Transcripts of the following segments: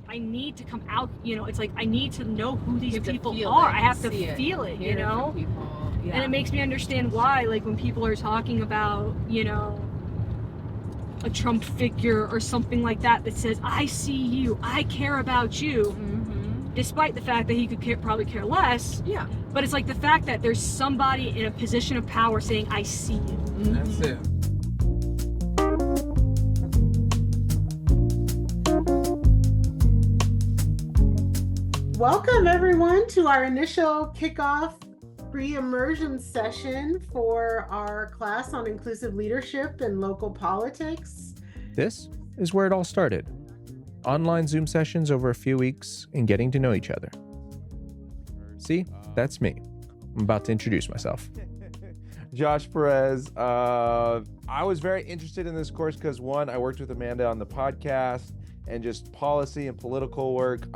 I need to come out, it's like I need to know who these people are. I have to feel it, Yeah. And it makes me understand why, like, when people are talking about, a Trump figure or something like that says, I see you, I care about you, despite the fact that he could probably care less. Yeah. But it's like the fact that there's somebody in a position of power saying, I see you. That's it. Welcome everyone to our initial kickoff pre-immersion session for our class on inclusive leadership and local politics. This is where it all started. Online Zoom sessions over a few weeks and getting to know each other. See, that's me. I'm about to introduce myself. Josh Perez. I was very interested in this course because, one, I worked with Amanda on the podcast and just policy and political work.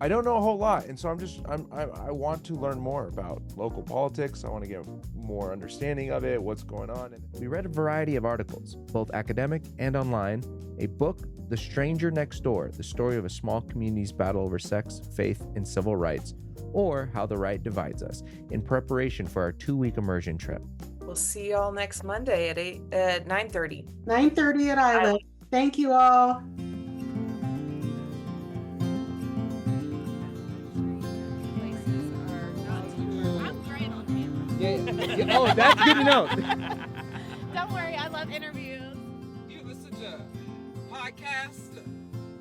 I don't know a whole lot, and so I want to learn more about local politics. I want to get more understanding of it, what's going on. And we read a variety of articles, both academic and online, a book, The Stranger Next Door, the story of a small community's battle over sex, faith, and civil rights, or How the Right Divides Us, in preparation for our 2-week immersion trip. We'll see y'all next Monday at 9:30. 9:30 at Iliff. Thank you all. Yeah. Oh, that's good to know. Don't worry, I love interviews. You listen to podcasts?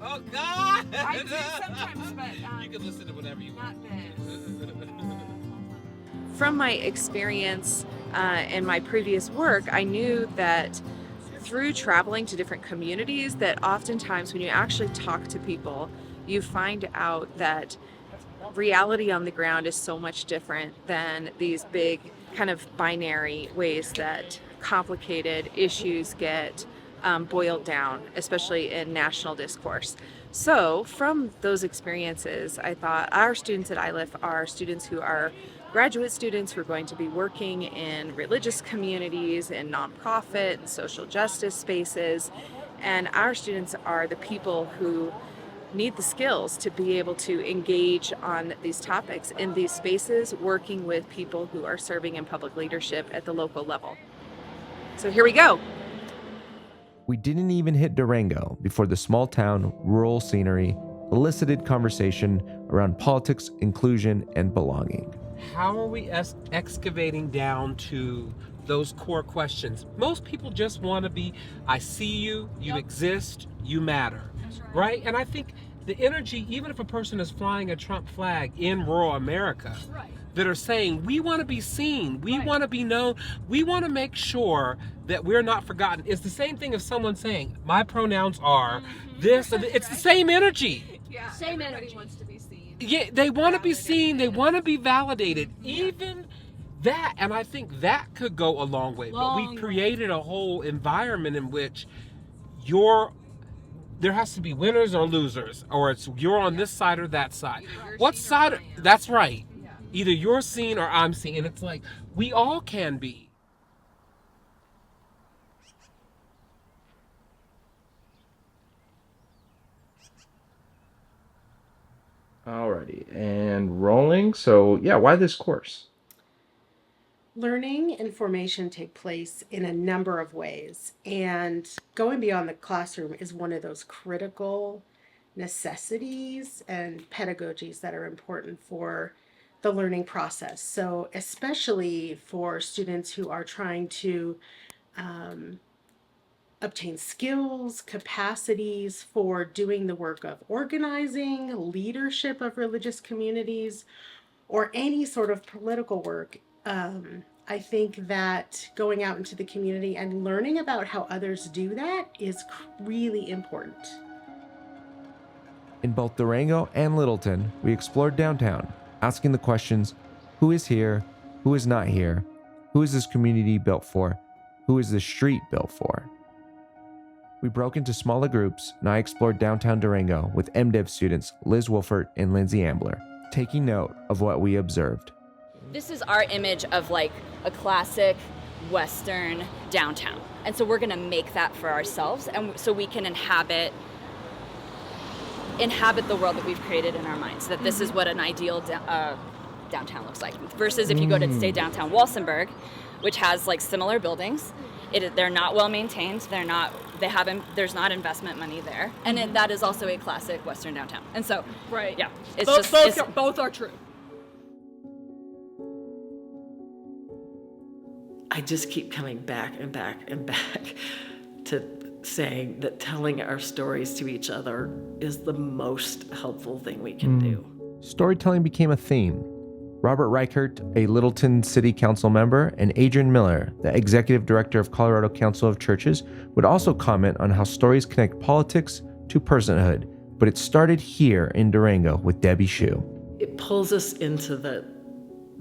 Oh, God! I do sometimes, but you can listen to whatever you want. From my experience in my previous work, I knew that through traveling to different communities that oftentimes when you actually talk to people, you find out that reality on the ground is so much different than these big kind of binary ways that complicated issues get boiled down, especially in national discourse. So from those experiences, I thought our students at Iliff are students who are graduate students who are going to be working in religious communities, in nonprofit and social justice spaces. And our students are the people who need the skills to be able to engage on these topics in these spaces, working with people who are serving in public leadership at the local level. So here we go. We didn't even hit Durango before the small town, rural scenery elicited conversation around politics, inclusion, and belonging. How are we excavating down to those core questions? Most people just want to be, I see you, you exist, you matter, right? And I think the energy, even if a person is flying a Trump flag in rural America, that are saying, we want to be seen, we want to be known, we want to make sure that we're not forgotten. It's the same thing as someone saying, my pronouns are this, it's the same energy. Yeah, Same everybody energy. wants to be seen. Yeah, they want to be seen, they want to be validated, even that, and I think that could go a long way. But we created a whole environment in which there has to be winners or losers, or it's you're on this side or that side. What side? That's right. Yeah. Either you're seen or I'm seen, and it's like we all can be. Alrighty, and rolling. So yeah, why this course? Learning and formation take place in a number of ways, and going beyond the classroom is one of those critical necessities and pedagogies that are important for the learning process. So especially for students who are trying to obtain skills, capacities for doing the work of organizing, leadership of religious communities, or any sort of political work. I think that going out into the community and learning about how others do that is really important. In both Durango and Littleton, we explored downtown, asking the questions, who is here, who is not here, who is this community built for, who is this street built for? We broke into smaller groups, and I explored downtown Durango with MDiv students Liz Wolfert and Lindsay Ambler, taking note of what we observed. This is our image of like a classic Western downtown. And so we're gonna make that for ourselves, and so we can inhabit inhabit the world that we've created in our minds, that this is what an ideal downtown looks like. Versus if you go to, say, downtown Walsenburg, which has like similar buildings, they're not well maintained, there's not investment money there, and that is also a classic Western downtown. And so, Right. yeah, it's both are true. I just keep coming back and back and back to saying that telling our stories to each other is the most helpful thing we can do. Storytelling became a theme. Robert Reichert, a Littleton City Council member, and Adrian Miller, the executive director of Colorado Council of Churches, would also comment on how stories connect politics to personhood. But it started here in Durango with Debbie Shue. It pulls us into the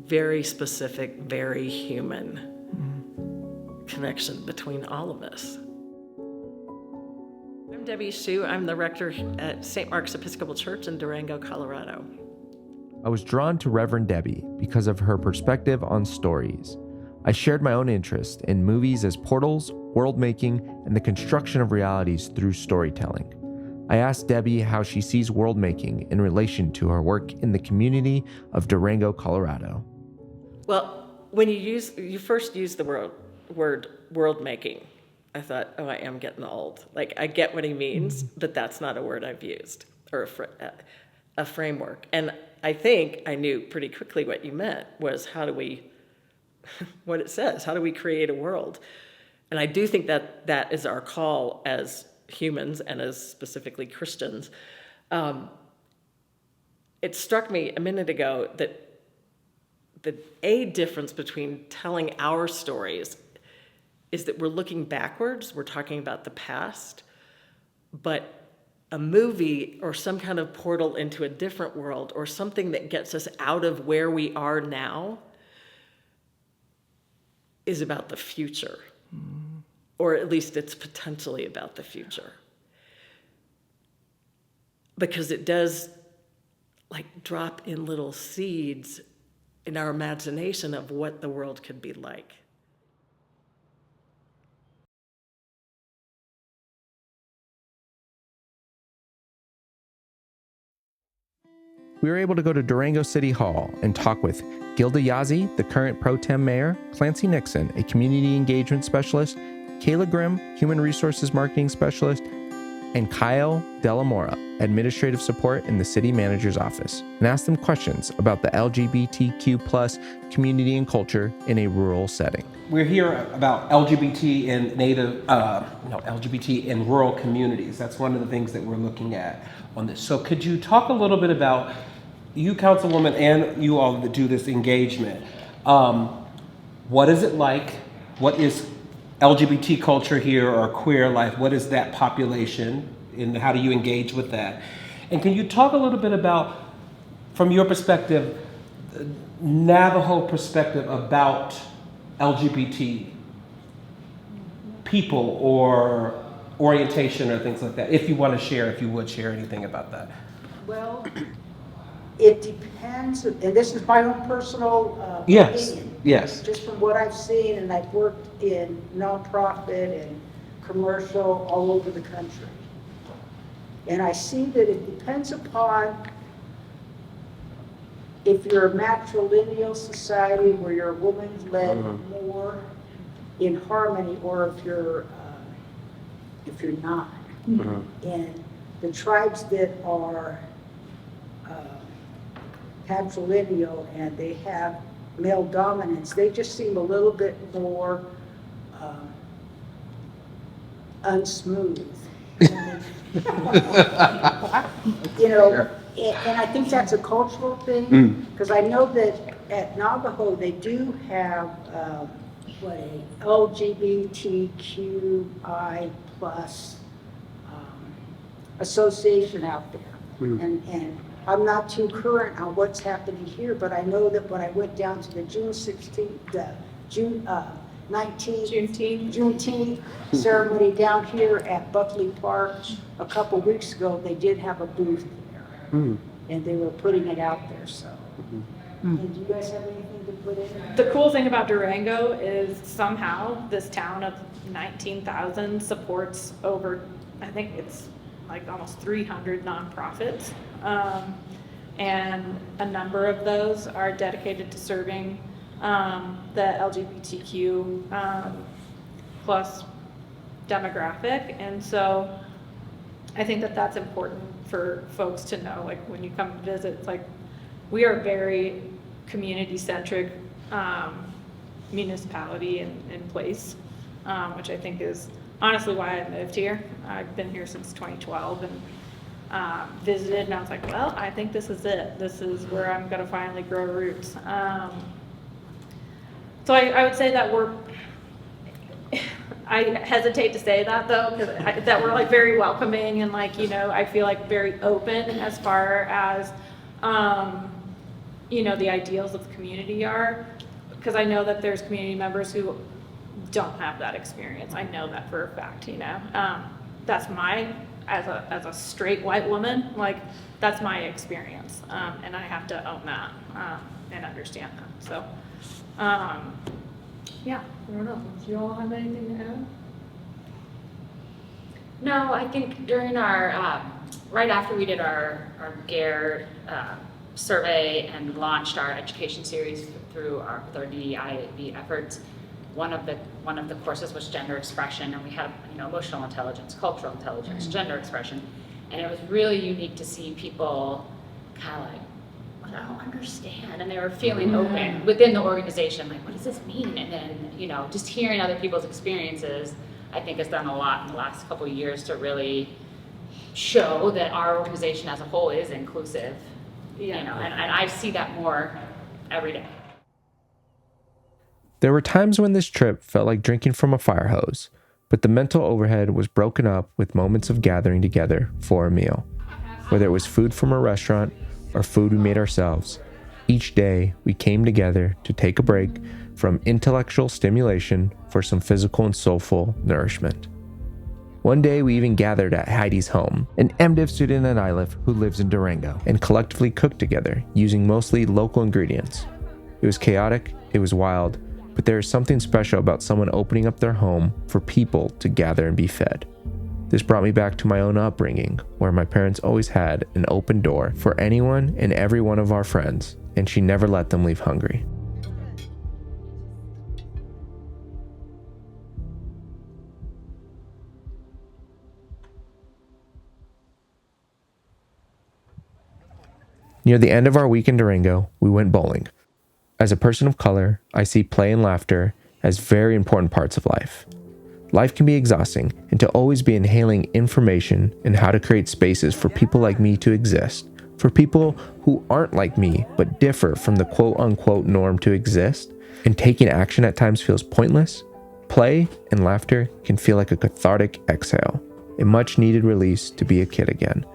very specific, very human connection between all of us. I'm Debbie Shue. I'm the rector at St. Mark's Episcopal Church in Durango, Colorado. I was drawn to Reverend Debbie because of her perspective on stories. I shared my own interest in movies as portals, world making, and the construction of realities through storytelling. I asked Debbie how she sees world making in relation to her work in the community of Durango, Colorado. Well, when you first used the word world making, I thought, oh, I am getting old. Like, I get what he means, but that's not a word I've used, or a framework. And I think I knew pretty quickly what you meant was what it says, how do we create a world? And I do think that is our call as humans and as specifically Christians. It struck me a minute ago that a difference between telling our stories is that we're looking backwards, we're talking about the past, but a movie or some kind of portal into a different world or something that gets us out of where we are now is about the future, or at least it's potentially about the future. Because it does like drop in little seeds in our imagination of what the world could be like. We were able to go to Durango City Hall and talk with Gilda Yazzie, the current pro tem mayor, Clancy Nixon, a community engagement specialist, Kayla Grimm, human resources marketing specialist, and Kyle Delamora, administrative support in the city manager's office, and asked them questions about the LGBTQ+ community and culture in a rural setting. We're here about LGBT in rural communities. That's one of the things that we're looking at on this. So could you talk a little bit about you, Councilwoman, and you all that do this engagement? What is it like? What is LGBT culture here, or queer life? What is that population, and how do you engage with that? And can you talk a little bit about, from your perspective, Navajo perspective about LGBT people or orientation or things like that, if you want to share, if you would share anything about that. Well, it depends, and this is my own personal opinion. Yes. Just from what I've seen, and I've worked in nonprofit and commercial all over the country. And I see that it depends upon if you're a matrilineal society where you're woman-led more in harmony, or if you're not. And the tribes that are patrilineal and they have male dominance, they just seem a little bit more unsmooth. You know, and I think that's a cultural thing, because I know that at Navajo they do have a LGBTQI+ association out there, and I'm not too current on what's happening here, but I know that when I went down to the June 19th Juneteenth ceremony down here at Buckley Park a couple weeks ago, they did have a booth there, and they were putting it out there. So, and do you guys have anything to put in? The cool thing about Durango is somehow this town of 19,000 supports over, I think it's like almost 300 nonprofits. And a number of those are dedicated to serving the LGBTQ plus demographic. And so I think that that's important for folks to know, like when you come to visit, it's like we are very community-centric municipality and place, which I think is honestly why I moved here. I've been here since 2012 and visited, and I was like, well, I think this is it. This is where I'm going to finally grow roots. So I would say that I hesitate to say that though, because that we're like very welcoming and like, you know, I feel like very open as far as, you know, the ideals of the community are, because I know that there's community members who don't have that experience. I know that for a fact, you know. That's as a straight white woman, like that's my experience, and I have to own that and understand that. So, yeah, I don't know. Do you all have anything to add? No, I think during our right after we did our GARE survey and launched our education series through our DEI efforts, one of the courses was gender expression, and we had, you know, emotional intelligence, cultural intelligence, gender expression, and it was really unique to see people kind of like, well, I don't understand, and they were feeling open within the organization, like, what does this mean? And then, you know, just hearing other people's experiences, I think has done a lot in the last couple of years to really show that our organization as a whole is inclusive, you know, and I see that more every day. There were times when this trip felt like drinking from a fire hose, but the mental overhead was broken up with moments of gathering together for a meal. Whether it was food from a restaurant or food we made ourselves, each day we came together to take a break from intellectual stimulation for some physical and soulful nourishment. One day we even gathered at Heidi's home, an MDiv student at Iliff who lives in Durango, and collectively cooked together using mostly local ingredients. It was chaotic, it was wild, but there is something special about someone opening up their home for people to gather and be fed. This brought me back to my own upbringing, where my parents always had an open door for anyone and every one of our friends, and she never let them leave hungry. Near the end of our week in Durango, we went bowling. As a person of color, I see play and laughter as very important parts of life. Life can be exhausting, and to always be inhaling information and how to create spaces for people like me to exist, for people who aren't like me but differ from the quote-unquote norm to exist, and taking action at times feels pointless, play and laughter can feel like a cathartic exhale, a much-needed release to be a kid again,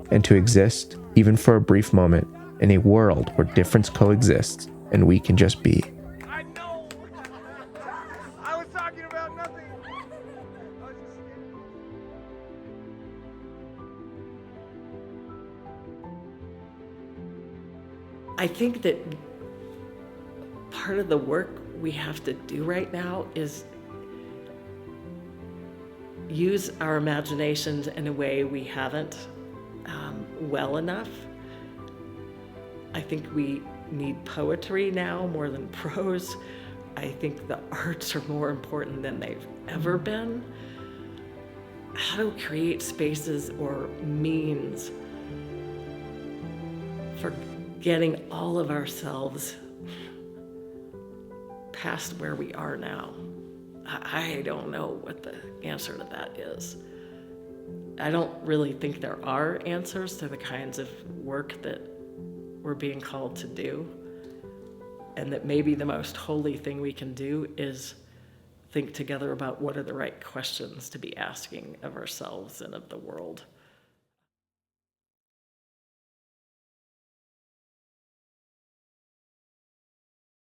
and to exist, even for a brief moment, in a world where difference coexists and we can just be. I know! I was talking about nothing! I think that part of the work we have to do right now is use our imaginations in a way we haven't well enough. I think we need poetry now more than prose. I think the arts are more important than they've ever been. How to create spaces or means for getting all of ourselves past where we are now. I don't know what the answer to that is. I don't really think there are answers to the kinds of work that we're being called to do, and that maybe the most holy thing we can do is think together about what are the right questions to be asking of ourselves and of the world.